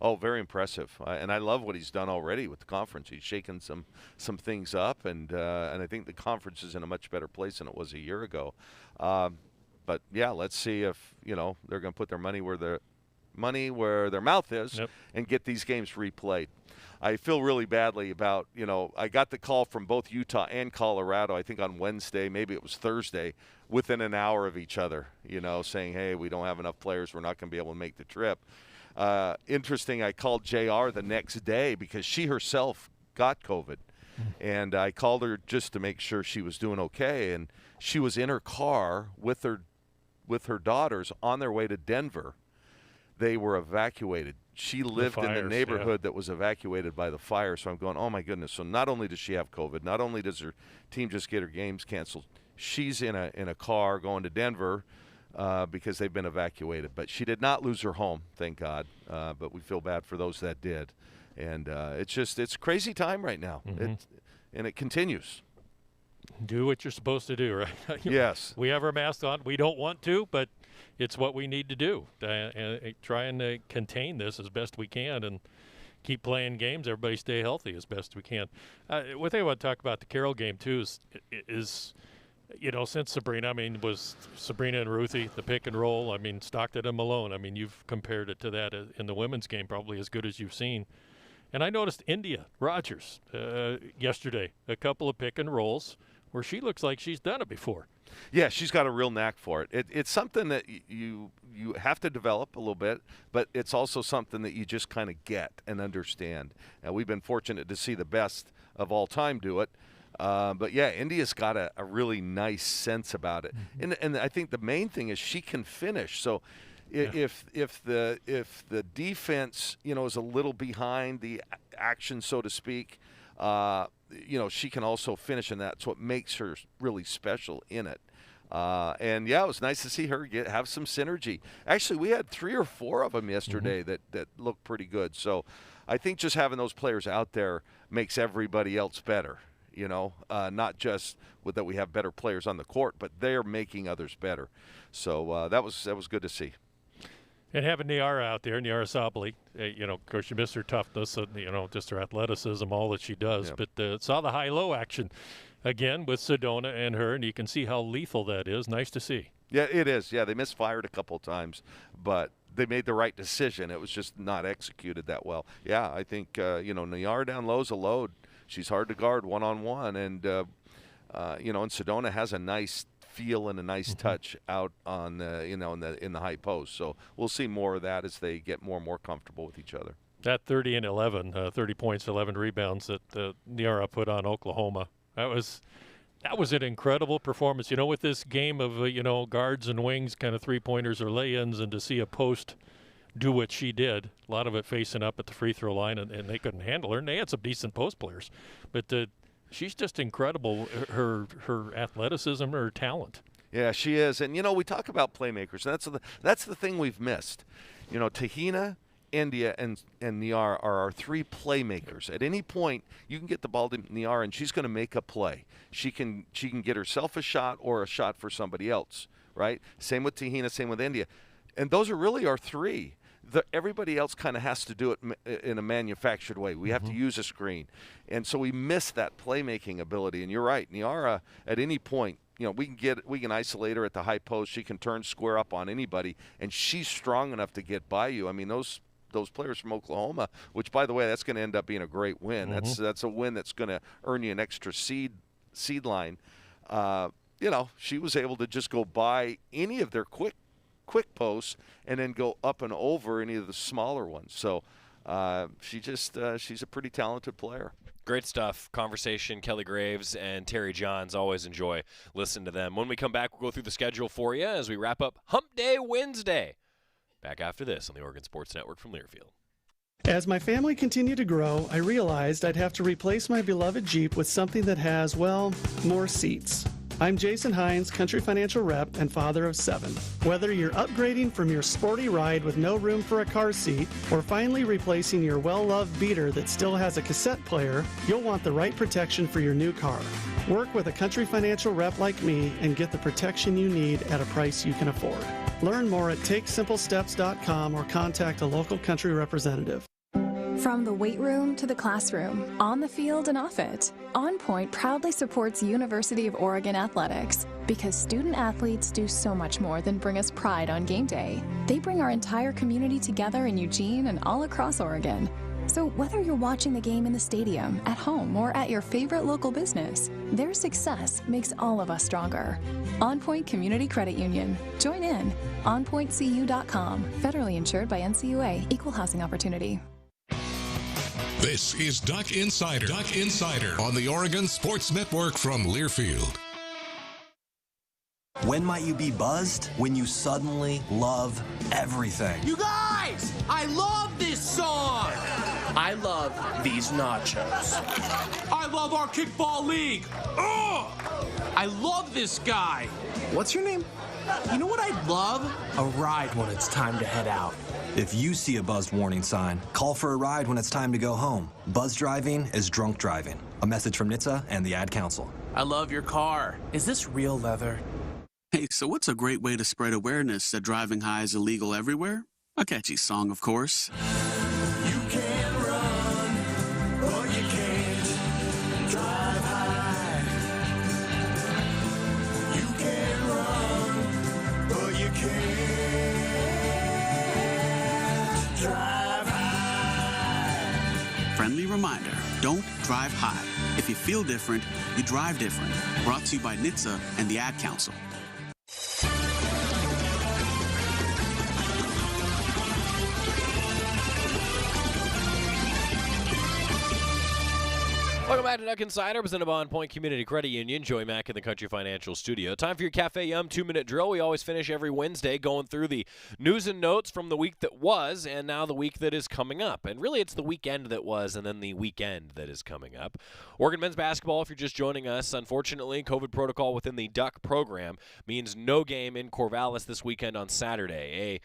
Oh, very impressive, and I love what he's done already with the conference. He's shaken some things up, and I think the conference is in a much better place than it was a year ago. But yeah, let's see if they're going to put their money where their mouth is and get these games replayed. I feel really badly about I got the call from both Utah and Colorado. I think on Wednesday, maybe it was Thursday, within an hour of each other. Saying, hey, we don't have enough players. We're not going to be able to make the trip. Interesting, I called JR the next day because she herself got COVID. And I called her just to make sure she was doing okay. And she was in her car with her daughters on their way to Denver. They were evacuated. She lived in the neighborhood that was evacuated by the fire. So I'm going, oh, my goodness. So not only does she have COVID, not only does her team just get her games canceled, she's in a car going to Denver because they've been evacuated. But she did not lose her home, thank God. But we feel bad for those that did. And it's a crazy time right now. And it continues. Do what you're supposed to do, right? Yes. We have our masks on. We don't want to, but it's what we need to do. And try and contain this as best we can and keep playing games. Everybody stay healthy as best we can. One thing I want to talk about the Carroll game, too, is since Sabrina, was Sabrina and Ruthie, the pick and roll, Stockton and Malone. You've compared it to that in the women's game, probably as good as you've seen. And I noticed India Rogers yesterday, a couple of pick and rolls where she looks like she's done it before. Yeah, she's got a real knack for it. It's something that you have to develop a little bit, but it's also something that you just kind of get and understand. And we've been fortunate to see the best of all time do it. But yeah, India's got a really nice sense about it. And I think the main thing is she can finish. So if the defense, is a little behind the action, so to speak, she can also finish, and that's what makes her really special in it. And yeah, it was nice to see her have some synergy. Actually, we had 3 or 4 of them yesterday that looked pretty good. So I think just having those players out there makes everybody else better. Not just that we have better players on the court, but they're making others better. So that was good to see. And having Niara out there, Niara Sabali, of course, you miss her toughness, just her athleticism, all that she does. Yeah. But saw the high-low action again with Sedona and her, and you can see how lethal that is. Nice to see. Yeah, it is. Yeah, they misfired a couple of times, but they made the right decision. It was just not executed that well. Yeah, I think, Niara down low is a load. She's hard to guard one-on-one, and, and Sedona has a nice feel and a nice touch out on in the high post. So we'll see more of that as they get more and more comfortable with each other. That 30 and 11, 30 points, 11 rebounds that Niara put on Oklahoma. That was an incredible performance. With this game of guards and wings, kind of 3-pointers or lay-ins, and to see a post do what she did, a lot of it facing up at the free throw line, and they couldn't handle her. And they had some decent post players, but she's just incredible, her athleticism, her talent. Yeah, she is. And, we talk about playmakers. That's the thing we've missed. Tahina, India, and Niara are our 3 playmakers. At any point, you can get the ball to Niara, and she's going to make a play. She can get herself a shot or a shot for somebody else, right? Same with Tahina, same with India. And those are really our 3. Everybody else kind of has to do it in a manufactured way. We have to use a screen. And so we miss that playmaking ability. And you're right, Niara, at any point, we can isolate her at the high post. She can turn square up on anybody, and she's strong enough to get by you. Those players from Oklahoma, which, by the way, that's going to end up being a great win. That's a win that's going to earn you an extra seed line. She was able to just go by any of their quick posts and then go up and over any of the smaller ones. So she's a pretty talented player. Great stuff. Conversation, Kelly Graves and Terry Johns. Always enjoy listening to them. When we come back, we'll go through the schedule for you as we wrap up Hump Day Wednesday. Back after this on the Oregon Sports Network from Learfield. As my family continued to grow, I realized I'd have to replace my beloved Jeep with something that has, more seats. I'm Jason Hines, Country Financial Rep and father of 7. Whether you're upgrading from your sporty ride with no room for a car seat or finally replacing your well-loved beater that still has a cassette player, you'll want the right protection for your new car. Work with a Country Financial Rep like me and get the protection you need at a price you can afford. Learn more at TakeSimpleSteps.com or contact a local Country representative. From the weight room to the classroom, on the field and off it, On Point proudly supports University of Oregon athletics because student athletes do so much more than bring us pride on game day. They bring our entire community together in Eugene and all across Oregon. So whether you're watching the game in the stadium, at home, or at your favorite local business, their success makes all of us stronger. On Point Community Credit Union. Join in. OnPointCU.com. Federally insured by NCUA. Equal housing opportunity. This is Duck Insider on the Oregon Sports Network from Learfield. When might you be buzzed? When you suddenly love everything. You guys, I love this song. I love these nachos. I love our kickball league. Ugh! I love this guy. What's your name? You know what I'd love? A ride when it's time to head out. If you see a buzzed warning sign, call for a ride when it's time to go home. Buzz driving is drunk driving. A message from NHTSA and the Ad Council. I love your car. Is this real leather? Hey, so what's a great way to spread awareness that driving high is illegal everywhere? A catchy song, of course. You can run, but you can't drive high. You can run, but you can't drive high. Friendly reminder, don't drive high. If you feel different, you drive different. Brought to you by NHTSA and the Ad Council. Welcome back to Duck Insider, presented by On Point Community Credit Union. Joey Mack in the Country Financial Studio. Time for your Cafe Yum 2-minute drill. We always finish every Wednesday going through the news and notes from the week that was and now the week that is coming up. And really, it's the weekend that was and then the weekend that is coming up. Oregon men's basketball, if you're just joining us, unfortunately, COVID protocol within the Duck program means no game in Corvallis this weekend on Saturday. A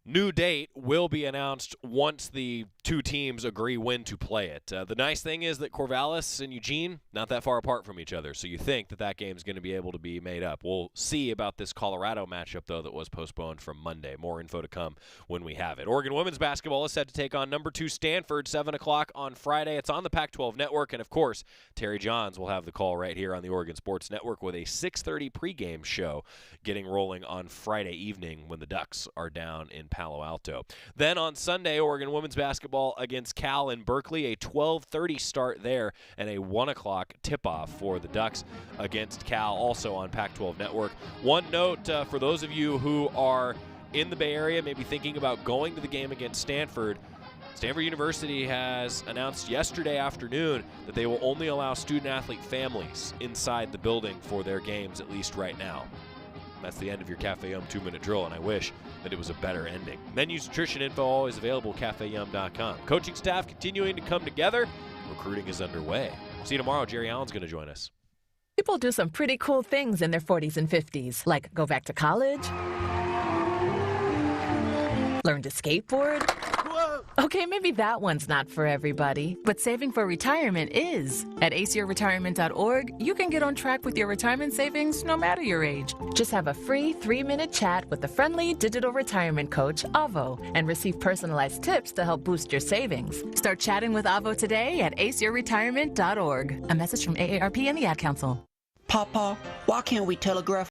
new date will be announced once the two teams agree when to play it. The nice thing is that Corvallis and Eugene, not that far apart from each other, so you think that that game is going to be able to be made up. We'll see about this Colorado matchup, though, that was postponed from Monday. More info to come when we have it. Oregon women's basketball is set to take on number 2 Stanford, 7 o'clock on Friday. It's on the Pac-12 Network, and, of course, Terry Johns will have the call right here on the Oregon Sports Network with a 6:30 pregame show getting rolling on Friday evening when the Ducks are down in Palo Alto. Then on Sunday, Oregon women's basketball against Cal in Berkeley, a 12:30 start there and a 1 o'clock tip-off for the Ducks against Cal, also on Pac-12 Network. One note for those of you who are in the Bay Area, maybe thinking about going to the game against Stanford, Stanford University has announced yesterday afternoon that they will only allow student-athlete families inside the building for their games, at least right now. That's the end of your Cafe Yum 2-minute drill, and I wish that it was a better ending. Menus, nutrition info always available at cafeyum.com. Coaching staff continuing to come together. Recruiting is underway. See you tomorrow. Jerry Allen's going to join us. People do some pretty cool things in their 40s and 50s, like go back to college, learn to skateboard. Whoa. Okay, maybe that one's not for everybody, but saving for retirement is. At aceyourretirement.org, you can get on track with your retirement savings no matter your age. Just have a free 3-minute chat with the friendly digital retirement coach, Avo, and receive personalized tips to help boost your savings. Start chatting with Avo today at aceyourretirement.org. A message from AARP and the Ad Council. Papa, why can't we telegraph